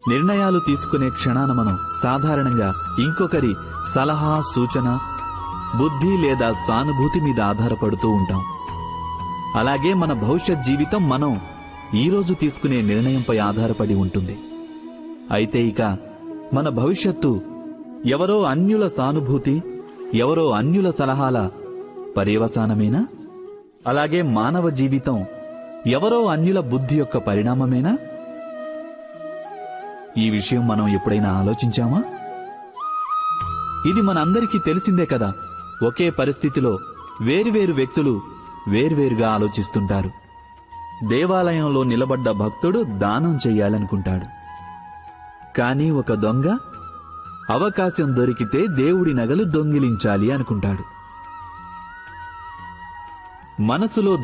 నిర్ణయాలు తీసుకునే క్షణాన మనం సాధారణంగా ఇంకొకరి సలహా, సూచన, బుద్ధి లేదా సానుభూతి మీద ఆధారపడుతూ ఉంటాం. అలాగే మన భవిష్యత్ జీవితం మనం ఈరోజు తీసుకునే నిర్ణయంపై ఆధారపడి ఉంటుంది. అయితే ఇక మన భవిష్యత్తు ఎవరో అన్యుల సానుభూతి, ఎవరో అన్యుల సలహాల పర్యవసానమేనా? అలాగే మానవ జీవితం ఎవరో అన్యుల బుద్ధి యొక్క పరిణామమేనా? ఈ విషయం మనం ఎప్పుడైనా ఆలోచించామా? ఇది మనందరికీ తెలిసిందే కదా. ఒకే పరిస్థితిలో వేరువేరు వ్యక్తులు వేర్వేరుగా ఆలోచిస్తుంటారు. దేవాలయంలో నిలబడ్డ భక్తుడు దానం చెయ్యాలనుకుంటాడు. కానీ ఒక దొంగ అవకాశం దొరికితే దేవుడి నగలు దొంగిలించాలి అనుకుంటాడు. మనసులో